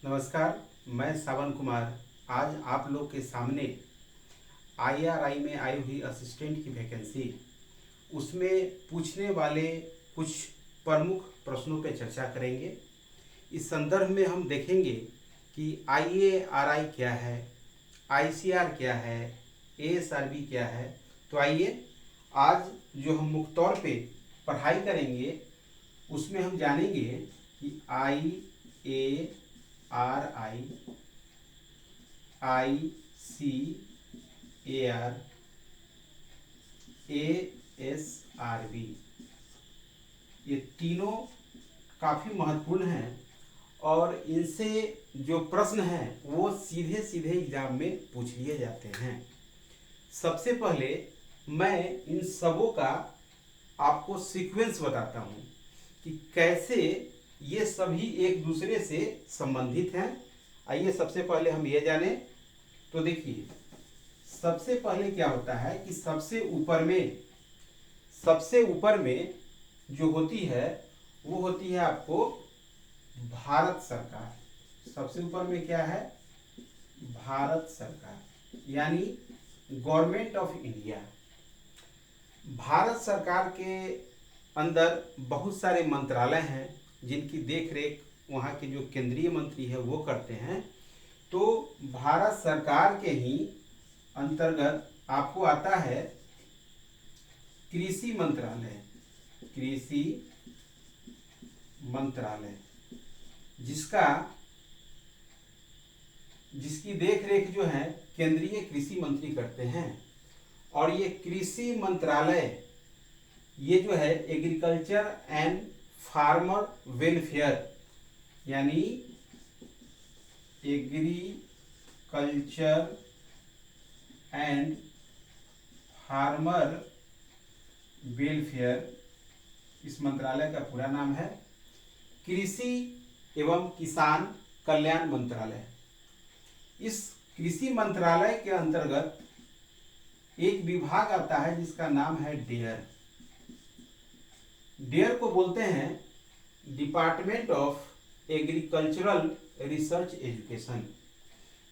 नमस्कार, मैं सावन कुमार आज आप लोग के सामने आईआरआई में आई हुई असिस्टेंट की वैकेंसी उसमें पूछने वाले कुछ प्रमुख प्रश्नों पर चर्चा करेंगे। इस संदर्भ में हम देखेंगे कि आईएआरआई क्या है, आईसीआर क्या है, एएसआरबी क्या है। तो आइए आज जो हम मुख्य तौर पे पढ़ाई करेंगे उसमें हम जानेंगे कि आईएआरआई, आईसीएआर, एएसआरबी ये तीनों काफ़ी महत्वपूर्ण हैं और इनसे जो प्रश्न हैं वो सीधे सीधे एग्जाम में पूछ लिए जाते हैं। सबसे पहले मैं इन सबों का आपको सीक्वेंस बताता हूँ कि कैसे ये सभी एक दूसरे से संबंधित हैं। आइए सबसे पहले हम ये जाने। तो देखिए सबसे पहले क्या होता है कि सबसे ऊपर में जो होती है वो होती है आपको भारत सरकार। सबसे ऊपर में क्या है? भारत सरकार, यानी गवर्नमेंट ऑफ इंडिया। भारत सरकार के अंदर बहुत सारे मंत्रालय हैं जिनकी देखरेख वहाँ के जो केंद्रीय मंत्री है वो करते हैं। तो भारत सरकार के ही अंतर्गत आपको आता है कृषि मंत्रालय। कृषि मंत्रालय जिसकी देखरेख जो है केंद्रीय कृषि मंत्री करते हैं। और ये कृषि मंत्रालय ये जो है एग्रीकल्चर एंड फार्मर वेलफेयर, यानी एग्रीकल्चर एंड फार्मर वेलफेयर, इस मंत्रालय का पूरा नाम है कृषि एवं किसान कल्याण मंत्रालय। इस कृषि मंत्रालय के अंतर्गत एक विभाग आता है जिसका नाम है डेयर। डेयर को बोलते हैं department of agricultural research education,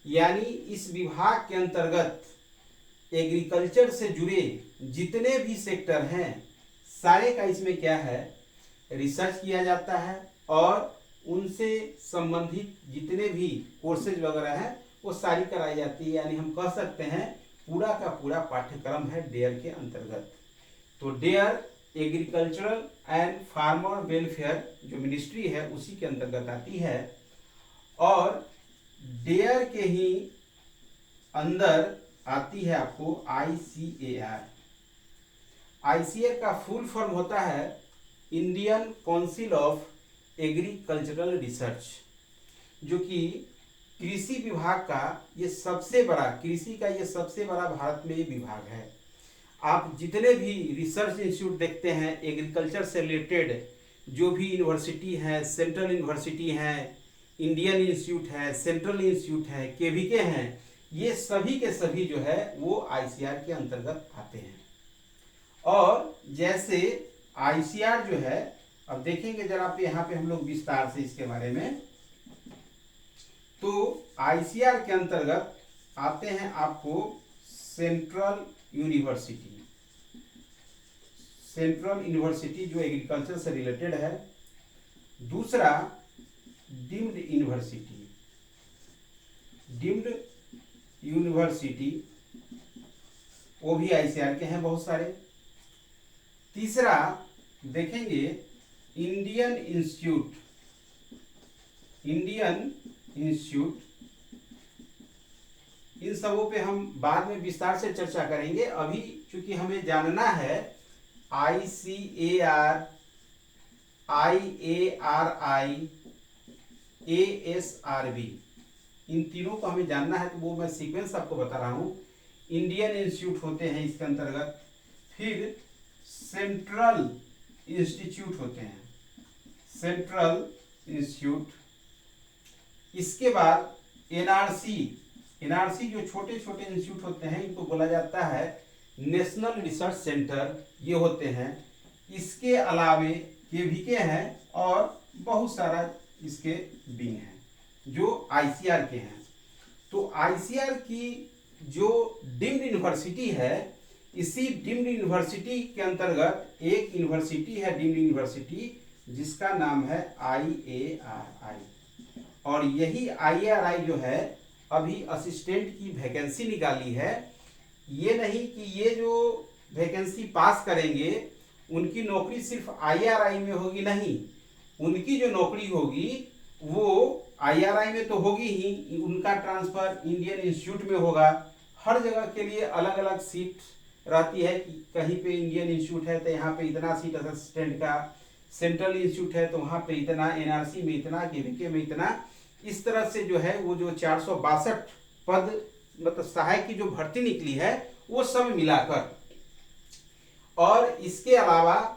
यानी इस विभाग के अंतर्गत एग्रीकल्चर से जुड़े जितने भी सेक्टर हैं सारे का इसमें क्या है, रिसर्च किया जाता है और उनसे संबंधित जितने भी कोर्सेज वगैरह हैं वो सारी कराई जाती है। यानी हम कह सकते हैं पूरा का पूरा पाठ्यक्रम है डेयर के अंतर्गत। तो DARE agricultural and farmer welfare जो मिनिस्ट्री है उसी के अंतर्गत आती है। और डेयर के ही अंदर आती है आपको आईसीएआर। आईसीएआर का फुल फॉर्म होता है Indian council of agricultural research, जो कि कृषि विभाग का ये सबसे बड़ा, कृषि का ये सबसे बड़ा भारत में ये विभाग है। आप जितने भी रिसर्च इंस्टीट्यूट देखते हैं एग्रीकल्चर से रिलेटेड, जो भी यूनिवर्सिटी है, सेंट्रल यूनिवर्सिटी है, इंडियन इंस्टीट्यूट है, सेंट्रल इंस्टीट्यूट है, केवीके हैं, ये सभी के सभी जो है वो आईसीआर के अंतर्गत आते हैं। और जैसे आईसीआर जो है, अब देखेंगे जरा पे यहाँ पे हम लोग विस्तार से इसके बारे में। तो आईसीआर के अंतर्गत आते हैं आपको सेंट्रल यूनिवर्सिटी। सेंट्रल यूनिवर्सिटी जो एग्रीकल्चर से रिलेटेड है। दूसरा डीम्ड यूनिवर्सिटी। डीम्ड यूनिवर्सिटी वो भी आईसीआर के हैं बहुत सारे। तीसरा देखेंगे इंडियन इंस्टीट्यूट। इंडियन इंस्टीट्यूट, इन सबों पे हम बाद में विस्तार से चर्चा करेंगे। अभी चूंकि हमें जानना है आईसीएआर, आईएआरआई, एएसआरबी, इन तीनों को हमें जानना है, तो वो मैं सीक्वेंस आपको बता रहा हूं। इंडियन इंस्टीट्यूट होते हैं इसके अंतर्गत, फिर सेंट्रल इंस्टीट्यूट होते हैं, सेंट्रल इंस्टीट्यूट। इसके बाद एनआरसी। एनआरसी जो छोटे छोटे इंस्टीट्यूट होते हैं इनको बोला जाता है नेशनल रिसर्च सेंटर, ये होते हैं। इसके अलावे केवीके हैं और बहुत सारा इसके विंग हैं। जो आईसीआर के हैं। तो आईसीआर की जो डीम्ड यूनिवर्सिटी है, इसी डीम्ड यूनिवर्सिटी के अंतर्गत एक यूनिवर्सिटी है, डीम्ड यूनिवर्सिटी, जिसका नाम है IARI। और यही IARI जो है अभी असिस्टेंट की वैकेंसी निकाली है। ये नहीं कि ये जो वैकेंसी पास करेंगे उनकी नौकरी सिर्फ IARI में होगी, नहीं, उनकी जो नौकरी होगी वो IARI में तो होगी ही, उनका ट्रांसफर इंडियन इंस्टीट्यूट में होगा। हर जगह के लिए अलग अलग सीट रहती है कि कहीं पे इंडियन इंस्टीट्यूट है तो यहाँ पे इतना सीट असिस्टेंट का, सेंट्रल इंस्टीट्यूट है तो वहाँ पे इतना, NRC में इतना, KVK में इतना। इस तरह से जो है वो जो 462 पद मतलब सहायक की जो भर्ती निकली है वो सब मिलाकर। और इसके अलावा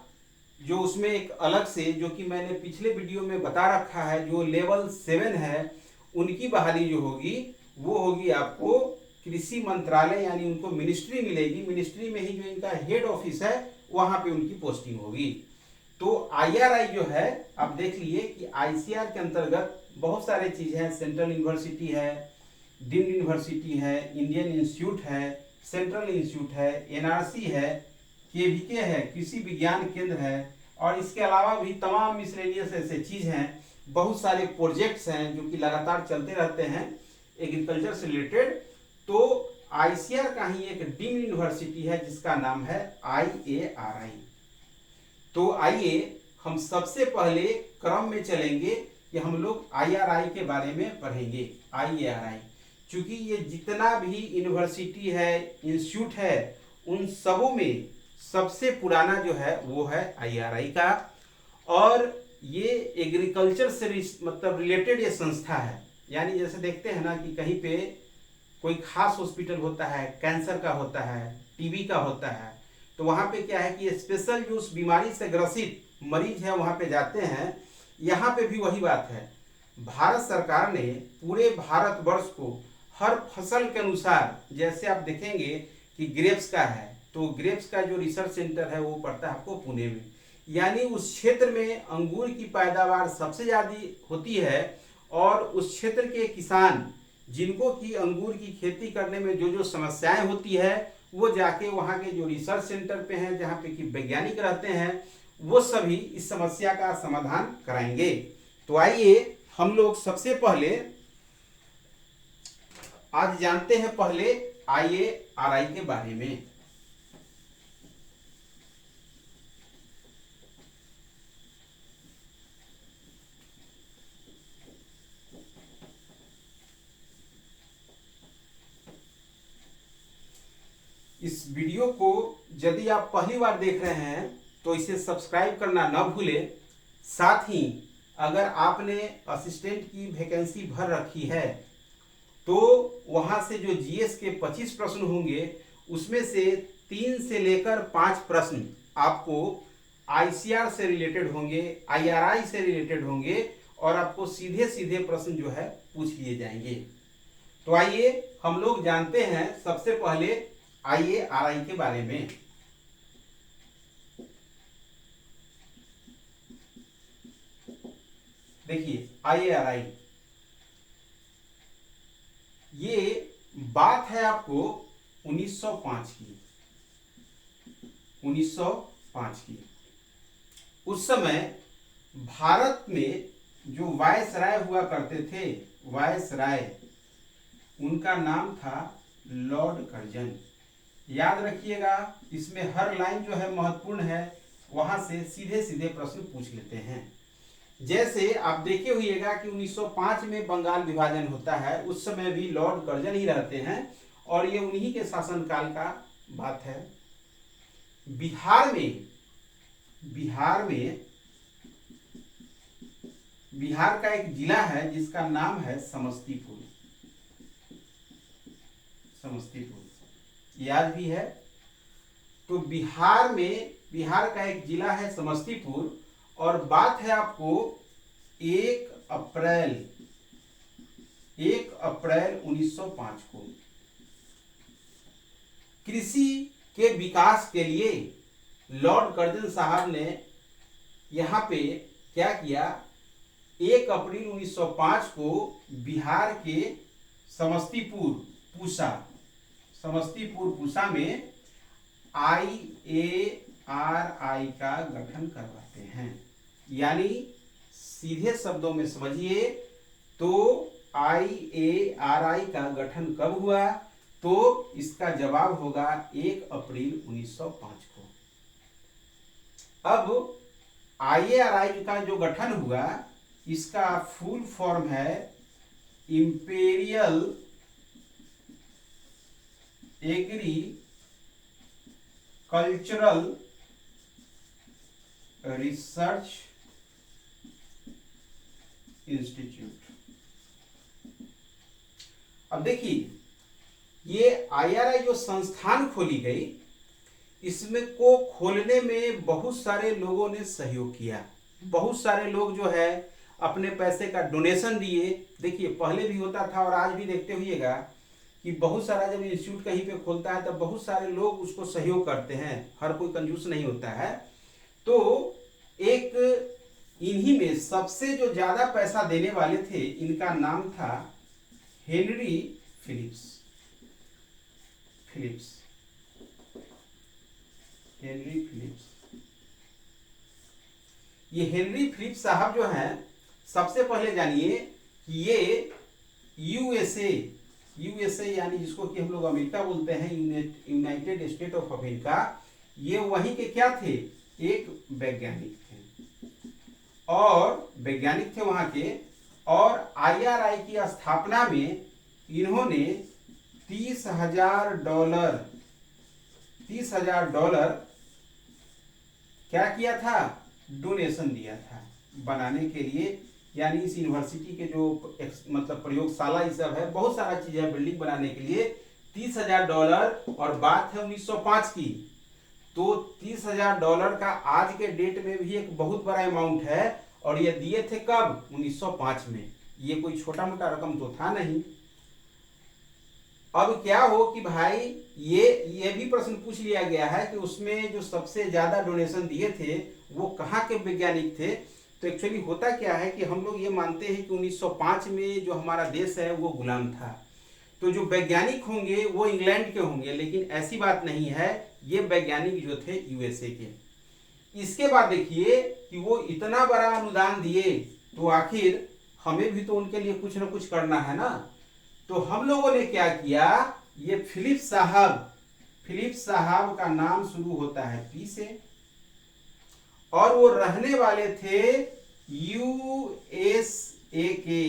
जो उसमें एक अलग से, जो कि मैंने पिछले वीडियो में बता रखा है, जो लेवल 7 है उनकी बहाली जो होगी वो होगी आपको कृषि मंत्रालय, यानी उनको मिनिस्ट्री मिलेगी। मिनिस्ट्री में ही जो इनका हेड ऑफिस है वहां पे उनकी पोस्टिंग होगी। तो IRI जो है, आप देख लिए कि ICR के अंतर्गत बहुत सारे चीजें हैं। सेंट्रल यूनिवर्सिटी है, डीम्ड यूनिवर्सिटी है, इंडियन इंस्टीट्यूट है, सेंट्रल इंस्टीट्यूट है, NRC है, KVK है, कृषि विज्ञान केंद्र है, और इसके अलावा भी तमाम मिसलेनियस ऐसे चीज हैं। बहुत सारे प्रोजेक्ट्स हैं जो कि लगातार चलते रहते हैं एग्रीकल्चर से रिलेटेड। तो ICR का ही एक डीम्ड यूनिवर्सिटी है जिसका नाम है IARI। तो आइए हम सबसे पहले क्रम में चलेंगे कि हम लोग IRI के बारे में पढ़ेंगे। IARI चूंकि ये जितना भी यूनिवर्सिटी है, इंस्टीट्यूट है, उन सबों में सबसे पुराना जो है वो है IRI का। और ये एग्रीकल्चर से मतलब रिलेटेड ये संस्था है। यानी जैसे देखते हैं ना कि कहीं पे कोई खास हॉस्पिटल होता है, कैंसर का होता है, टीबी का होता है, तो वहाँ पे क्या है कि स्पेशल जो उस बीमारी से ग्रसित मरीज है वहाँ पे जाते हैं। यहाँ पे भी वही बात है। भारत सरकार ने पूरे भारतवर्ष को हर फसल के अनुसार, जैसे आप देखेंगे कि ग्रेप्स का है तो ग्रेप्स का जो रिसर्च सेंटर है वो पड़ता है आपको पुणे में। यानी उस क्षेत्र में अंगूर की पैदावार सबसे ज़्यादा होती है, और उस क्षेत्र के किसान जिनको कि अंगूर की खेती करने में जो जो समस्याएं होती है वो जाके वहाँ के जो रिसर्च सेंटर पे हैं, जहाँ पे कि वैज्ञानिक रहते हैं, वो सभी इस समस्या का समाधान कराएंगे। तो आइए हम लोग सबसे पहले आज जानते हैं पहले IARI के बारे में। इस वीडियो को यदि आप पहली बार देख रहे हैं तो इसे सब्सक्राइब करना न भूलें। साथ ही अगर आपने असिस्टेंट की वैकेंसी भर रखी है तो वहां से जो GS के 25 प्रश्न होंगे उसमें से 3 से लेकर 5 प्रश्न आपको ICR से रिलेटेड होंगे, IRI से रिलेटेड होंगे, और आपको सीधे सीधे प्रश्न जो है पूछ लिए जाएंगे। तो आइए हम लोग जानते हैं सबसे पहले IARI के बारे में। देखिए IARI, ये बात है आपको 1905 की। 1905 की। उस समय भारत में जो वायसराय हुआ करते थे, वायसराय, उनका नाम था लॉर्ड कर्जन। याद रखिएगा, इसमें हर लाइन जो है महत्वपूर्ण है, वहां से सीधे सीधे प्रश्न पूछ लेते हैं। जैसे आप देखे हुएगा कि 1905 में बंगाल विभाजन होता है, उस समय भी लॉर्ड कर्जन ही रहते हैं, और ये उन्हीं के शासनकाल का बात है। बिहार का एक जिला है जिसका नाम है समस्तीपुर। याद भी है। तो बिहार का एक जिला है समस्तीपुर, और बात है आपको 1 अप्रैल 1905 को। कृषि के विकास के लिए लॉर्ड कर्जन साहब ने यहाँ पे क्या किया 1 अप्रैल 1905 को बिहार के समस्तीपुर पूसा में IARI का गठन करवाते हैं। यानी सीधे शब्दों में समझिए तो IARI का गठन कब हुआ, तो इसका जवाब होगा 1 अप्रैल 1905 को। अब IARI का जो गठन हुआ इसका फुल फॉर्म है इंपीरियल एग्रीकल्चरल रिसर्च इंस्टीट्यूट। अब देखिए ये IRI जो संस्थान खोली गई, इसमें को खोलने में बहुत सारे लोगों ने सहयोग किया। बहुत सारे लोग जो है अपने पैसे का डोनेशन दिए। देखिए पहले भी होता था और आज भी देखते होइएगा कि बहुत सारा जब इंस्टीट्यूट कहीं पे खोलता है तब बहुत सारे लोग उसको सहयोग करते हैं, हर कोई कंजूस नहीं होता है। तो एक इन्हीं में सबसे जो ज्यादा पैसा देने वाले थे, इनका नाम था हेनरी फिलिप्स। ये हेनरी फिलिप्स साहब जो हैं, सबसे पहले जानिए कि ये यूएसए यानी जिसको कि हम लोग अमेरिका बोलते हैं, यूनाइटेड स्टेट ऑफ अमेरिका, ये वहीं के क्या थे, एक वैज्ञानिक थे वहां के। और IRI की स्थापना में इन्होंने $30,000 क्या किया था, डोनेशन दिया था बनाने के लिए। यानी इस यूनिवर्सिटी के जो मतलब प्रयोगशाला ये सब है, बहुत सारा चीज है बिल्डिंग बनाने के लिए। $30,000 और बात है 1905 की, तो $30,000 का आज के डेट में भी एक बहुत बड़ा अमाउंट है। और ये दिए थे कब, 1905 में। ये कोई छोटा मोटा रकम तो था नहीं। अब क्या हो कि भाई ये भी प्रश्न पूछ लिया गया है कि उसमें जो सबसे ज्यादा डोनेशन दिए थे वो कहाँ के वैज्ञानिक थे। तो एक्चुअली होता क्या है कि हम लोग ये मानते हैं कि 1905 में जो हमारा देश है वो गुलाम था, तो जो वैज्ञानिक होंगे वो इंग्लैंड के होंगे, लेकिन ऐसी बात नहीं है। ये वैज्ञानिक जो थे यूएसए के। इसके बाद देखिए कि वो इतना बड़ा अनुदान दिए, तो आखिर हमें भी तो उनके लिए कुछ ना कुछ करना है ना। तो हम लोगों ने क्या किया, ये फिलिप्स साहब का नाम शुरू होता है पी से, और वो रहने वाले थे यूएसए के।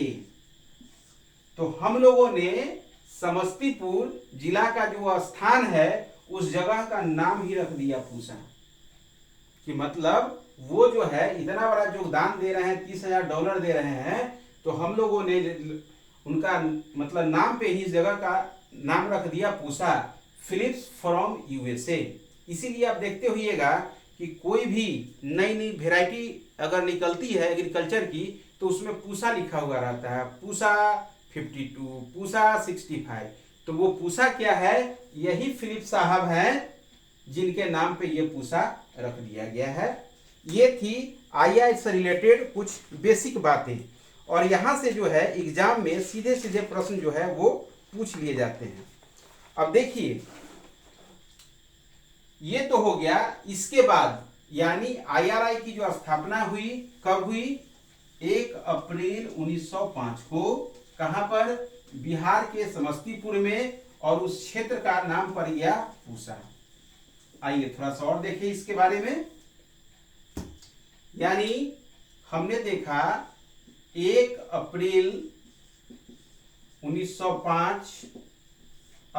तो हम लोगों ने समस्तीपुर जिला का जो स्थान है उस जगह का नाम ही रख दिया पूसा, कि मतलब वो जो है इतना बड़ा योगदान दे रहे हैं, $30,000 दे रहे हैं, तो हम लोगों ने उनका मतलब नाम पे ही इस जगह का नाम रख दिया पूसा, फिलिप्स फ्रॉम यूएसए। इसीलिए आप देखते होइएगा कि कोई भी नई वेराइटी अगर निकलती है एग्रीकल्चर की, तो उसमें पूसा लिखा हुआ रहता है, पूसा 52, पूसा 65। तो वो पूसा क्या है, यही फिलिप्स साहब हैं जिनके नाम पे ये पूसा रख दिया गया है। ये थी IRI से रिलेटेड कुछ बेसिक बातें। और यहां से जो है एग्जाम में सीधे सीधे प्रश्न जो है वो पूछ लिए जाते हैं। अब देखिए ये तो हो गया। इसके बाद यानी IRI की जो स्थापना हुई कब हुई, 1 अप्रैल 1905 को। कहां पर, बिहार के समस्तीपुर में, और उस क्षेत्र का नाम पड़ गया पूसा। आइए थोड़ा सा और देखें इसके बारे में। यानी हमने देखा 1 अप्रैल 1905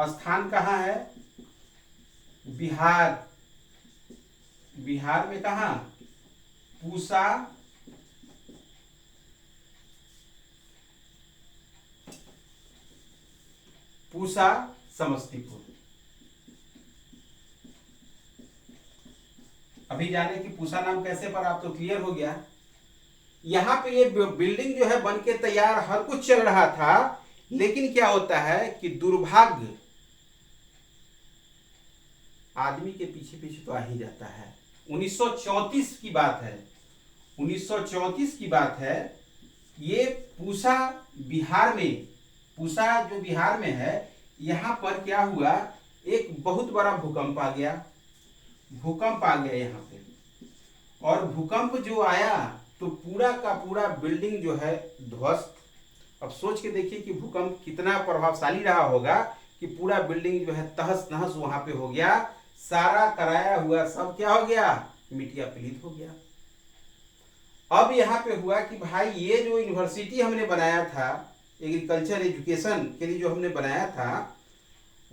स्थान कहां है, बिहार। बिहार में कहां, पूसा। पूसा समस्तीपुर। अभी जाने कि पूसा नाम कैसे पर, आप तो क्लियर हो गया। यहां पे ये बिल्डिंग जो है बन के तैयार, हर कुछ चल रहा था, लेकिन क्या होता है कि दुर्भाग्य आदमी के पीछे पीछे तो आ ही जाता है। 1934 की बात है, 1934 की बात है ये पूसा बिहार में, पूसा जो बिहार में है, यहाँ पर क्या हुआ, एक बहुत बड़ा भूकंप आ गया, भूकंप आ गया यहाँ पे। और भूकंप जो आया तो पूरा का पूरा बिल्डिंग जो है ध्वस्त। अब सोच के देखिए कि भूकंप कितना प्रभावशाली रहा होगा कि पूरा बिल्डिंग जो है तहस नहस वहां पे हो गया, सारा कराया हुआ सब क्या हो गया, मिट्टिया पलीत हो गया। अब यहाँ पे हुआ कि भाई ये जो यूनिवर्सिटी हमने बनाया था, एग्रीकल्चर एजुकेशन के लिए जो हमने बनाया था,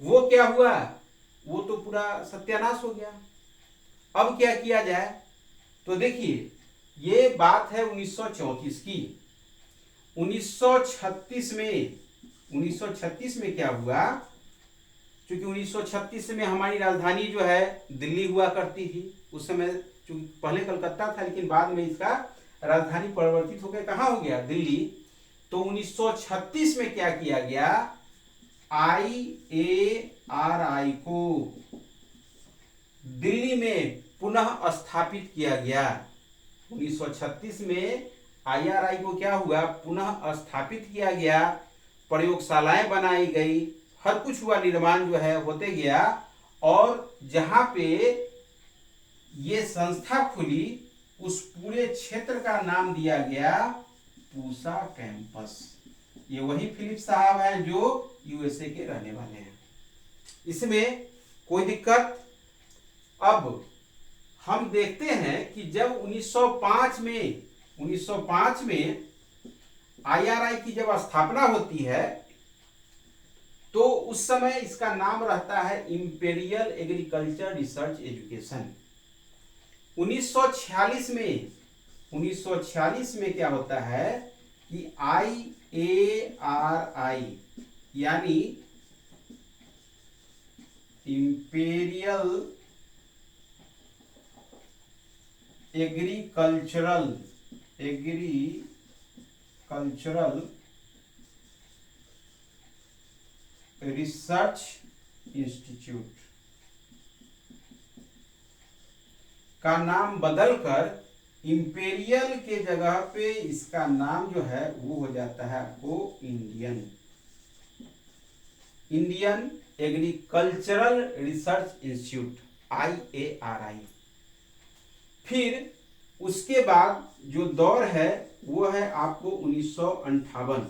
वो क्या हुआ, वो तो पूरा सत्यानाश हो गया। अब क्या किया जाए, तो देखिए ये बात है 1934 की। 1936 में क्या हुआ, क्योंकि 1936 में हमारी राजधानी जो है दिल्ली हुआ करती थी। उस समय चूंकि पहले कलकत्ता था, लेकिन बाद में इसका राजधानी परिवर्तित होकर कहाँ हो गया, दिल्ली। तो 1936 में क्या किया गया, IARI को दिल्ली में पुनः स्थापित किया गया। 1936 में IRI को क्या हुआ, पुनः स्थापित किया गया, प्रयोगशालाएं बनाई गई, हर कुछ हुआ, निर्माण जो है होते गया। और जहां पे ये संस्था खुली उस पूरे क्षेत्र का नाम दिया गया पूसा कैंपस। ये वही फिलिप साहब हैं जो USA के रहने वाले हैं। इसमें कोई दिक्कत। अब हम देखते हैं कि जब 1905 में IRI की जब स्थापना होती है तो उस समय इसका नाम रहता है इंपीरियल एग्रीकल्चर रिसर्च एजुकेशन। 1946 में क्या होता है कि IARI यानी इंपीरियल एग्रीकल्चरल रिसर्च इंस्टीट्यूट का नाम बदलकर इंपीरियल के जगह पे इसका नाम जो है वो हो जाता है आपको Indian agricultural research institute IARI। फिर उसके बाद जो दौर है वो है आपको 1958,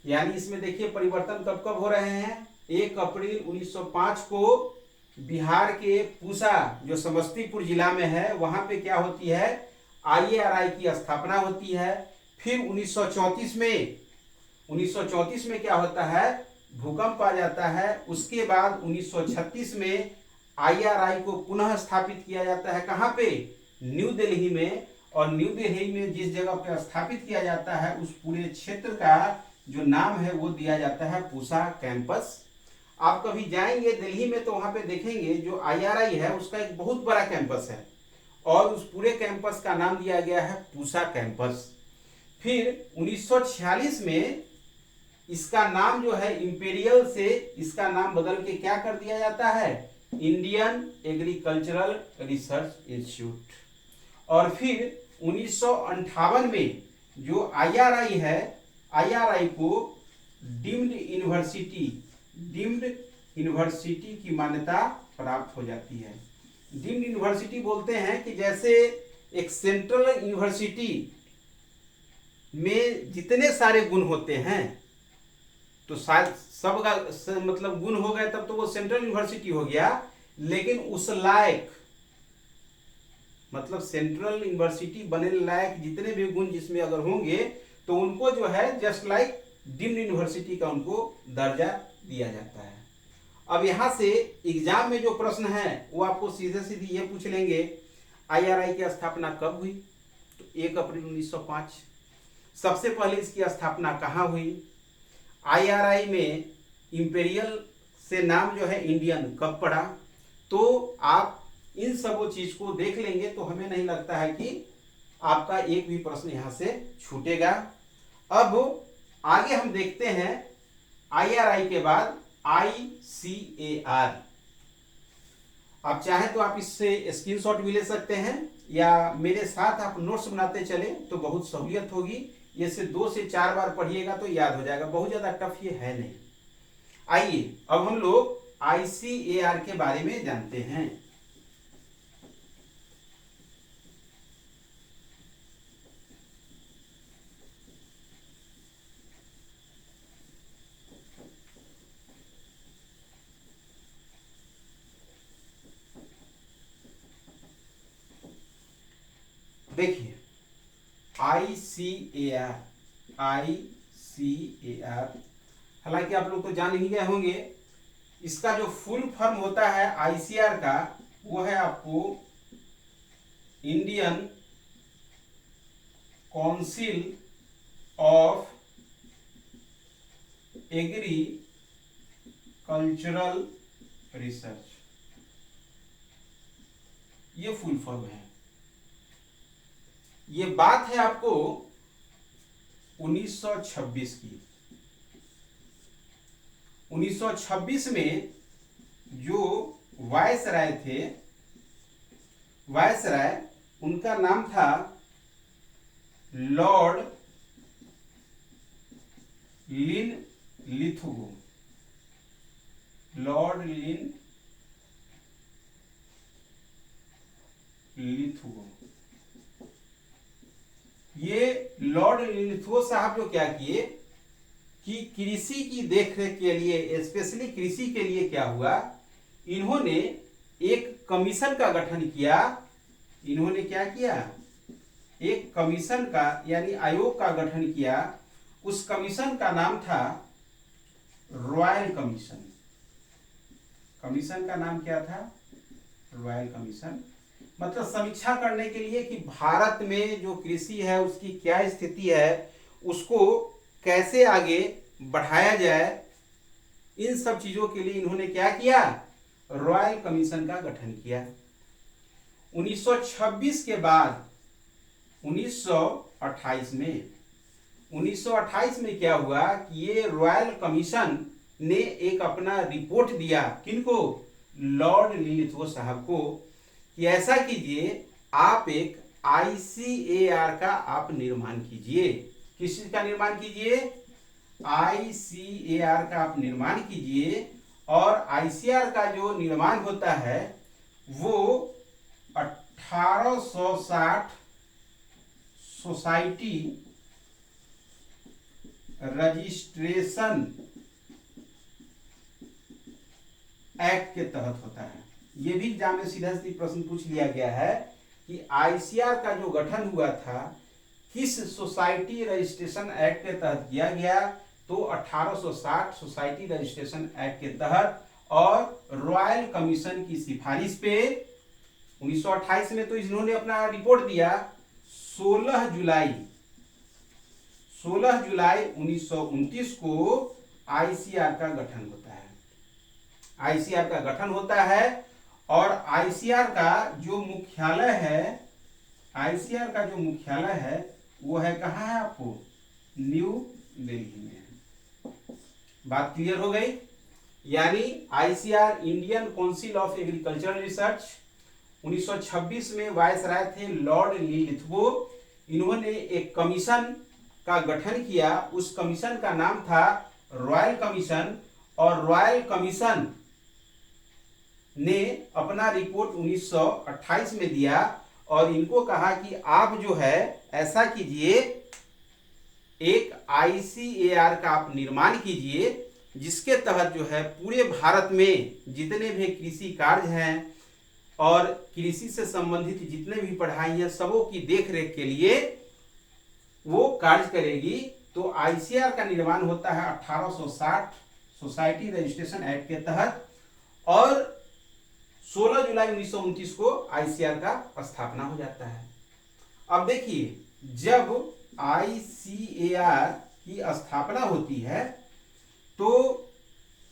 यानी इसमें देखिए परिवर्तन कब कब हो रहे हैं। 1 अप्रैल 1905 को बिहार के पूसा जो समस्तीपुर जिला में है वहां पे क्या होती है, IARI की स्थापना होती है। फिर 1934 में क्या होता है, भूकंप आ जाता है। उसके बाद 1936 में IRI को पुनः स्थापित किया जाता है, कहाँ पे, न्यू दिल्ली में। और न्यू दिल्ली में जिस जगह पे स्थापित किया जाता है उस पूरे क्षेत्र का जो नाम है वो दिया जाता है पूसा कैंपस। आप कभी जाएंगे दिल्ली में तो वहां पे देखेंगे जो IRI है उसका एक बहुत बड़ा कैंपस है और उस पूरे कैंपस का नाम दिया गया है पूसा कैंपस। फिर 1946 में इसका नाम जो है इंपीरियल से इसका नाम बदल के क्या कर दिया जाता है, इंडियन एग्रीकल्चरल रिसर्च इंस्टीट्यूट। और फिर 1958 में जो IRI है, IRI को डीम्ड यूनिवर्सिटी की मान्यता प्राप्त हो जाती है। डीम्ड यूनिवर्सिटी बोलते हैं कि जैसे एक सेंट्रल यूनिवर्सिटी में जितने सारे गुण होते हैं तो शायद सबका मतलब गुण हो गए तब तो वो सेंट्रल यूनिवर्सिटी हो गया, लेकिन उस लायक मतलब सेंट्रल यूनिवर्सिटी बने लायक जितने भी गुण जिसमें अगर होंगे तो उनको जो है जस्ट लाइक डीम्ड यूनिवर्सिटी का उनको दर्जा दिया जाता है। अब यहाँ से एग्जाम में जो प्रश्न है वो आपको सीधे सीधे ये पूछ लेंगे IRI की स्थापना कब हुई, तो 1 अप्रैल 1905। सबसे पहले इसकी स्थापना कहाँ हुई, IRI में इंपीरियल से नाम जो है इंडियन कब पड़ा। तो आप इन सब चीज को देख लेंगे तो हमें नहीं लगता है कि आपका एक भी प्रश्न यहाँ से छूटेगा। अब आगे हम देखते हैं IRI के बाद ICAR। आप चाहें तो आप इससे स्क्रीनशॉट भी ले सकते हैं या मेरे साथ आप नोट्स बनाते चले तो बहुत सहूलियत होगी ये से 2 से 4 बार पढ़िएगा तो याद हो जाएगा, बहुत ज्यादा टफ ये है नहीं। आइए अब हम लोग ICAR के बारे में जानते हैं। देखिए ICAR, हालांकि आप लोग तो जान ही गए होंगे, इसका जो फुल फॉर्म होता है ICAR का, वो है आपको Indian council of agricultural research, ये फुल फॉर्म है। ये बात है आपको 1926 की। 1926 में जो वायसराय थे, वायसराय, उनका नाम था लॉर्ड लिनलिथगो। लॉर्ड लिनलिथगो, ये लॉर्ड लिनलिथगो साहब जो क्या किए कि कृषि की देखरेख के लिए, स्पेशली कृषि के लिए क्या हुआ, इन्होंने एक कमीशन का गठन किया। इन्होंने क्या किया, एक कमीशन का यानी आयोग का गठन किया। उस कमीशन का नाम था रॉयल कमीशन। कमीशन का नाम क्या था, रॉयल कमीशन। मतलब समीक्षा करने के लिए कि भारत में जो कृषि है उसकी क्या स्थिति है, उसको कैसे आगे बढ़ाया जाए, इन सब चीजों के लिए इन्होंने क्या किया, रॉयल कमीशन का गठन किया। 1926 के बाद 1928 में क्या हुआ कि ये रॉयल कमीशन ने एक अपना रिपोर्ट दिया, किनको, लॉर्ड लिनलिथगो साहब को, कि ऐसा कीजिए आप एक ICAR का आप निर्माण कीजिए। किस चीज का निर्माण कीजिए, ICAR का आप निर्माण कीजिए। और ICAR का जो निर्माण होता है वो 1860 सोसाइटी रजिस्ट्रेशन एक्ट के तहत होता है। ये भी एग्जाम में सीधा सीधा प्रश्न पूछ लिया गया है कि ICAR का जो गठन हुआ था किस सोसाइटी रजिस्ट्रेशन एक्ट के तहत किया गया, तो 1860 सोसाइटी रजिस्ट्रेशन एक्ट के तहत, और रॉयल कमीशन की सिफारिश पे 1928 में तो इन्होंने अपना रिपोर्ट दिया। 16 जुलाई 1929 को ICAR का गठन होता है। ICAR का गठन होता है और ICAR का जो मुख्यालय है, ICAR का जो मुख्यालय है वो है, कहाँ है आपको, न्यू दिल्ली में। बात क्लियर हो गई। यानी ICAR Indian council of agricultural research, 1926 में वायसराय थे लॉर्ड लिनलिथगो। इन्होंने एक कमीशन का गठन किया। उस कमीशन का नाम था रॉयल कमीशन, और रॉयल कमीशन ने अपना रिपोर्ट 1928 में दिया और इनको कहा कि आप जो है ऐसा कीजिए, एक ICAR का आप निर्माण कीजिए, जिसके तहत जो है पूरे भारत में जितने भी कृषि कार्य हैं और कृषि से संबंधित जितने भी पढ़ाई है सबों की देखरेख के लिए वो कार्य करेगी। तो ICAR का निर्माण होता है 1860 सोसाइटी रजिस्ट्रेशन एक्ट के तहत, और 16 जुलाई 1929 को ICAR का स्थापना हो जाता है। अब देखिए, जब ICAR की स्थापना होती है तो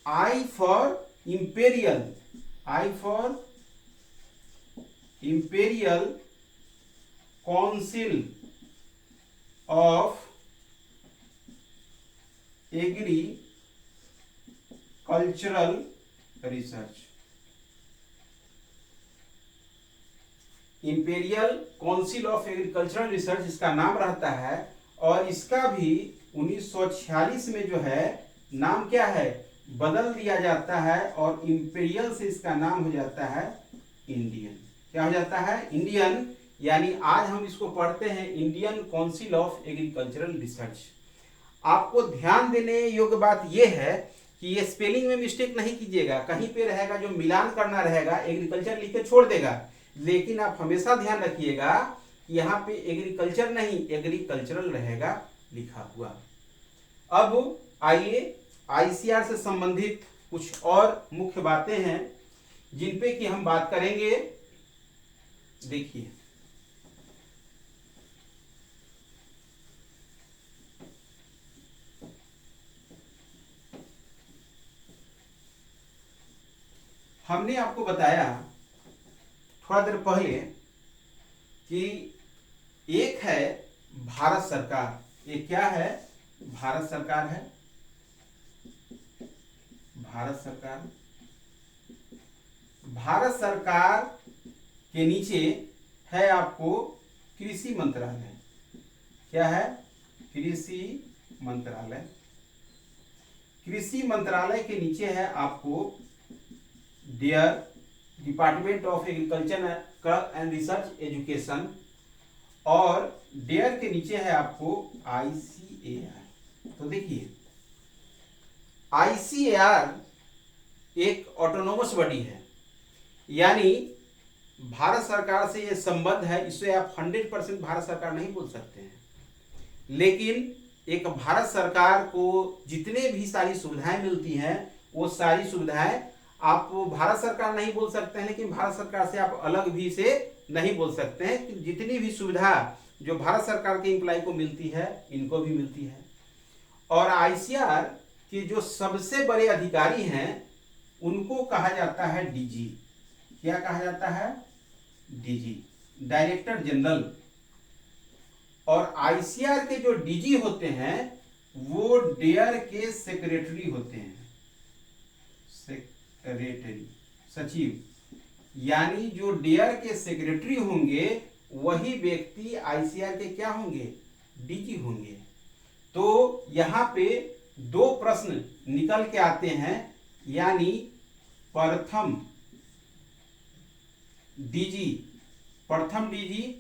I for imperial council of agricultural research, imperial council of agricultural research इसका नाम रहता है। और इसका भी 1946 में जो है नाम क्या है, बदल दिया जाता है और इंपीरियल से इसका नाम हो जाता है इंडियन। क्या हो जाता है, इंडियन। यानी आज हम इसको पढ़ते हैं Indian council of agricultural research. आपको ध्यान देने योग्य बात यह है कि ये स्पेलिंग में मिस्टेक नहीं कीजिएगा, कहीं पे रहेगा जो मिलान करना रहेगा एग्रीकल्चर लिख के छोड़ देगा, लेकिन आप हमेशा ध्यान रखिएगा कि यहाँ पे एग्रीकल्चर नहीं एग्रीकल्चरल रहेगा लिखा हुआ। अब आइए आईसीआर से संबंधित कुछ और मुख्य बातें हैं जिन पे कि हम बात करेंगे। देखिए, हमने आपको बताया थोड़ा देर पहले कि एक है भारत सरकार, ये क्या है, भारत सरकार है, भारत सरकार। भारत सरकार के नीचे है आपको कृषि मंत्रालय। क्या है, कृषि मंत्रालय। कृषि मंत्रालय के नीचे है आपको DARE department of agriculture and research education, और डियर के नीचे है आपको आईसीएआर। तो देखिए, आईसीएआर एक ऑटोनोमस बॉडी है, यानी भारत सरकार से ये संबंध है, इसे आप 100% भारत सरकार नहीं बोल सकते हैं, लेकिन एक भारत सरकार को जितने भी सारी सुविधाएं मिलती हैं वो सारी सुविधाएं आप भारत सरकार नहीं बोल सकते हैं, लेकिन भारत सरकार से आप अलग भी से नहीं बोल सकते हैं कि जितनी भी सुविधा जो भारत सरकार के एम्प्लॉय को मिलती है इनको भी मिलती है। और आईसीआर के जो सबसे बड़े अधिकारी हैं उनको कहा जाता है डीजी। क्या कहा जाता है, डीजी, डायरेक्टर जनरल। और आईसीआर के जो डीजी होते हैं वो डेयर के सेक्रेटरी होते हैं, सेक्रेटरी, सचिव। यानी जो डेयर के सेक्रेटरी होंगे वही व्यक्ति आईसीआर के क्या होंगे, डीजी होंगे। तो यहाँ पे दो प्रश्न निकल के आते हैं, यानी प्रथम डीजी, प्रथम डीजी,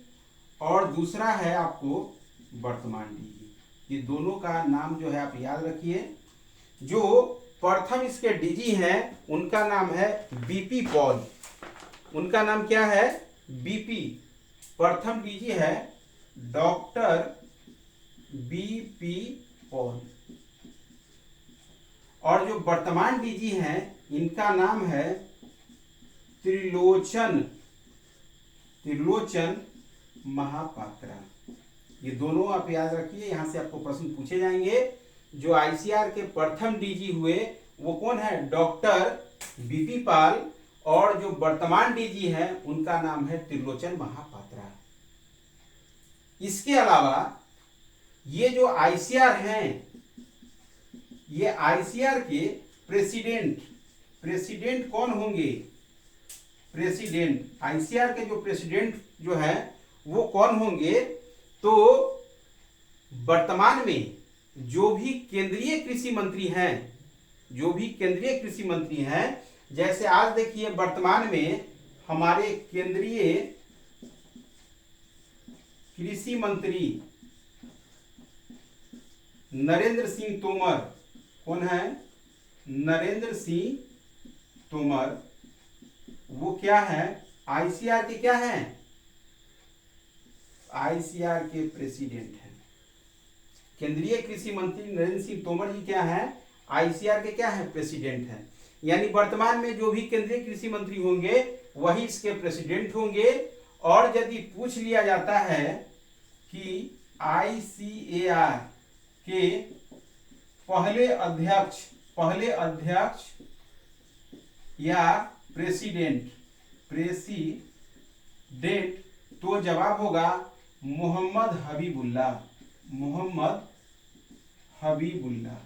और दूसरा है आपको वर्तमान डीजी। ये दोनों का नाम जो है आप याद रखिए। जो प्रथम इसके डीजी हैं उनका नाम है बीपी पॉल। उनका नाम क्या है, बीपी। प्रथम डीजी है डॉक्टर बीपी पॉल, और जो वर्तमान डीजी हैं इनका नाम है त्रिलोचन महापात्रा। ये दोनों आप याद रखिए, यहां से आपको प्रश्न पूछे जाएंगे। जो आईसीआर के प्रथम डीजी हुए वो कौन है, डॉक्टर बीपी पाल, और जो वर्तमान डीजी है उनका नाम है त्रिलोचन महापात्रा। इसके अलावा ये जो आईसीआर हैं, ये आईसीआर के प्रेसिडेंट कौन होंगे, प्रेसिडेंट, आईसीआर के जो प्रेसिडेंट जो है वो कौन होंगे, तो वर्तमान में जो भी केंद्रीय कृषि मंत्री हैं, जो भी केंद्रीय कृषि मंत्री हैं, जैसे आज देखिए वर्तमान में हमारे केंद्रीय कृषि मंत्री नरेंद्र सिंह तोमर, कौन है, नरेंद्र सिंह तोमर, वो क्या है, आईसीआर के क्या है, आईसीआर के प्रेसिडेंट हैं। केंद्रीय कृषि मंत्री नरेंद्र सिंह तोमर जी क्या है, आईसीआर के क्या है, प्रेसिडेंट हैं। यानी वर्तमान में जो भी केंद्रीय कृषि मंत्री होंगे वही इसके प्रेसिडेंट होंगे। और यदि पूछ लिया जाता है कि आईसीएआर के पहले अध्यक्ष या प्रेसिडेंट, तो जवाब होगा मोहम्मद हबीबुल्लाह।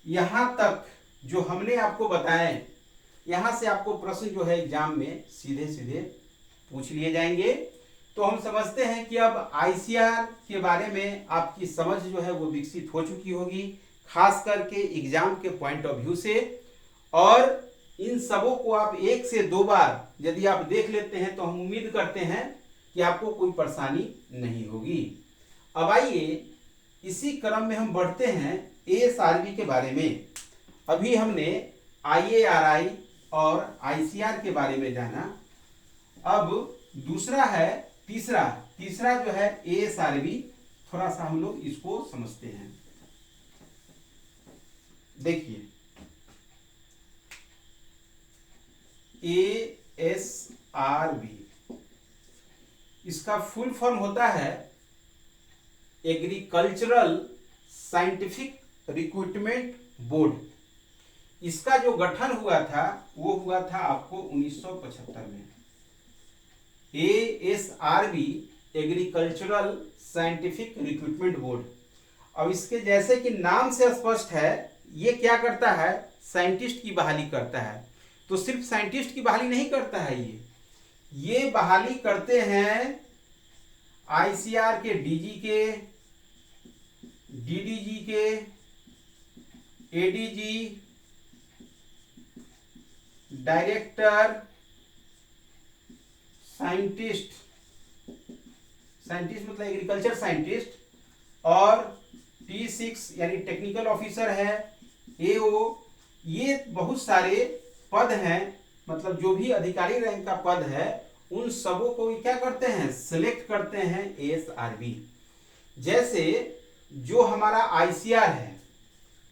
यहां तक जो हमने आपको बताए, यहां से आपको प्रश्न जो है एग्जाम में सीधे सीधे पूछ लिए जाएंगे। तो हम समझते हैं कि अब आईसीआर के बारे में आपकी समझ जो है वो विकसित हो चुकी होगी, खास करके एग्जाम के पॉइंट ऑफ व्यू से। और इन सबों को आप 1 से 2 बार यदि आप देख लेते हैं तो हम उम्मीद करते हैं कि आपको कोई परेशानी नहीं होगी। अब आइए इसी क्रम में हम बढ़ते हैं एएसआरबी के बारे में। अभी हमने आईएआरआई और आईसीआर के बारे में जाना। अब दूसरा है तीसरा जो है एएसआरबी। थोड़ा सा हम लोग इसको समझते हैं। देखिए, एएसआरबी इसका फुल फॉर्म होता है एग्रीकल्चरल साइंटिफिक रिक्रूटमेंट बोर्ड। इसका जो गठन हुआ था वो हुआ था आपको 1975 में। ASRB agricultural scientific recruitment board. अब इसके जैसे कि नाम से स्पष्ट है, ये क्या करता है, साइंटिस्ट की बहाली करता है। तो सिर्फ साइंटिस्ट की बहाली नहीं करता है, ये बहाली करते हैं आईसीआर के डीजी के, डीडीजी के, एडीजी, डायरेक्टर, साइंटिस्ट मतलब एग्रीकल्चर साइंटिस्ट, और T6 यानी टेक्निकल ऑफिसर है, एओ। ये बहुत सारे पद हैं, मतलब जो भी अधिकारी रैंक का पद है उन सबों को क्या करते हैं, सिलेक्ट करते हैं एएसआरबी। जैसे जो हमारा आईसीआर है,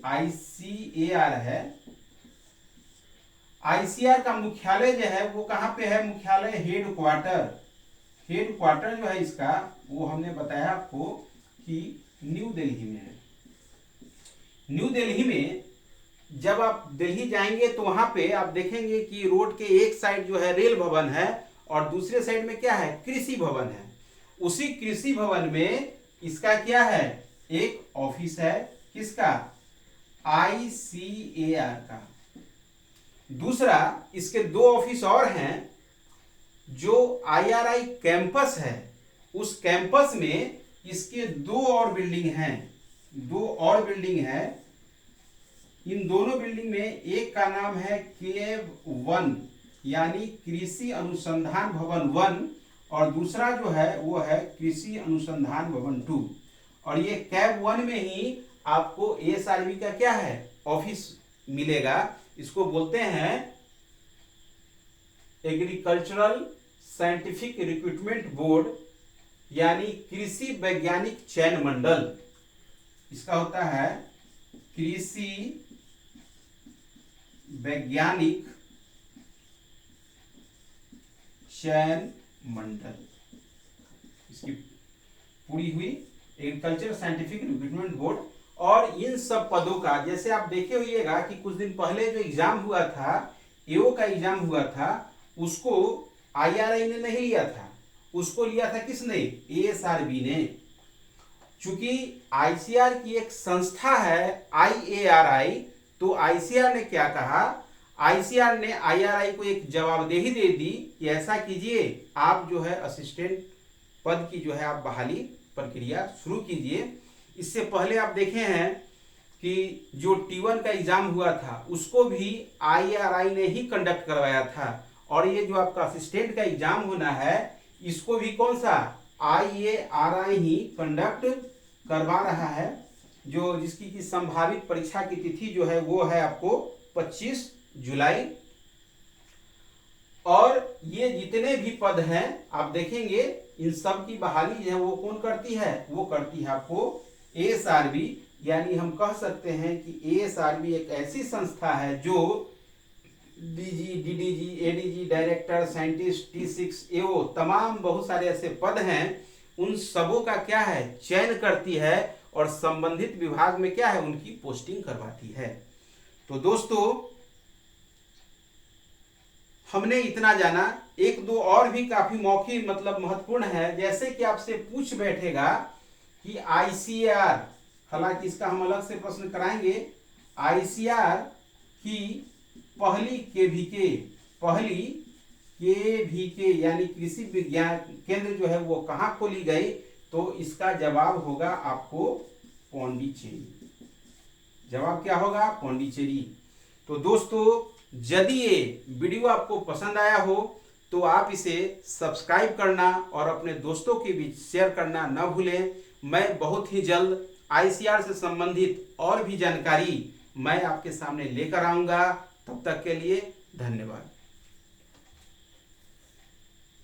आईसीएआर है, आईसीआर का मुख्यालय जो है वो कहाँ पे है, मुख्यालय हेडक्वार्टर जो है इसका, वो हमने बताया आपको कि न्यू दिल्ली में है। न्यू दिल्ली में जब आप दिल्ली जाएंगे तो वहां पे आप देखेंगे कि रोड के एक साइड जो है रेल भवन है और दूसरे साइड में क्या है, कृषि भवन है। उसी कृषि भवन में इसका क्या है, एक ऑफिस है, किसका, आईसीएआर का। दूसरा, इसके 2 ऑफिस और हैं। जो आईआरआई कैंपस है, उस कैंपस में इसके 2 और बिल्डिंग हैं। इन दोनों बिल्डिंग में एक का नाम है केव 1 यानी कृषि अनुसंधान भवन 1, और दूसरा जो है वो है कृषि अनुसंधान भवन 2। और ये कैव 1 में ही आपको एएसआरबी का क्या है, ऑफिस मिलेगा। इसको बोलते हैं एग्रीकल्चरल साइंटिफिक रिक्रूटमेंट बोर्ड यानी कृषि वैज्ञानिक चयन मंडल। इसका होता है कृषि वैज्ञानिक चयन मंडल। इसकी पूरी हुई एग्रीकल्चर साइंटिफिक रिक्रूटमेंट बोर्ड। और इन सब पदों का जैसे आप देखे होइएगा कि कुछ दिन पहले जो एग्जाम हुआ था, एओ का एग्जाम हुआ था, उसको आईआरआई ने नहीं लिया था, उसको लिया था किसने, एएसआरबी ने। चूंकि आईसीआर की एक संस्था है आईएआरआई, तो आईसीआर ने क्या कहा, आईसीआर ने आईआरआई को एक जवाबदेही दे दी कि ऐसा कीजिए, आप जो है असिस्टेंट पद की जो है आप बहाली प्रक्रिया शुरू कीजिए। इससे पहले आप देखे हैं कि जो T1 का एग्जाम हुआ था उसको भी आईआरआई ने ही कंडक्ट करवाया था, और ये जो आपका असिस्टेंट का एग्जाम होना है इसको भी कौन सा, आईएआरआई ही कंडक्ट करवा रहा है। जो जिसकी की संभावित परीक्षा की तिथि जो है वो है आपको 25 जुलाई। और ये जितने भी पद हैं आप देखेंगे इन सब की बहाली है वो कौन करती है, वो करती है आपको एएसआरबी। यानी हम कह सकते हैं कि एएसआरबी एक ऐसी संस्था है जो DG, DDG, ADG, director, scientist, T6, एओ, तमाम बहुत सारे ऐसे पद हैं, उन सबों का क्या है, चयन करती है और संबंधित विभाग में क्या है, उनकी पोस्टिंग करवाती है। तो दोस्तों हमने इतना जाना। 1-2 और भी काफी मौखिक मतलब महत्वपूर्ण है। जैसे कि आपसे पूछ बैठेगा कि आईसीआर, हालांकि इसका हम अलग से प्रश्न कराएंगे, आईसीआर की पहली के यानी कृषि विज्ञान केंद्र जो है वो कहाँ खोली गई, तो इसका जवाब होगा आपको पौंडीचेरी। जवाब क्या होगा? पौंडीचेरी। तो दोस्तों, यदि ये वीडियो आपको पसंद आया हो तो आप इसे सब्सक्राइब करना और अपने दोस्तों के बीच शेयर करना न भूलें। मैं बहुत ही जल्द आईसीआर से संबंधित और भी जानकारी मैं आपके सामने लेकर आऊंगा। तब तक के लिए धन्यवाद।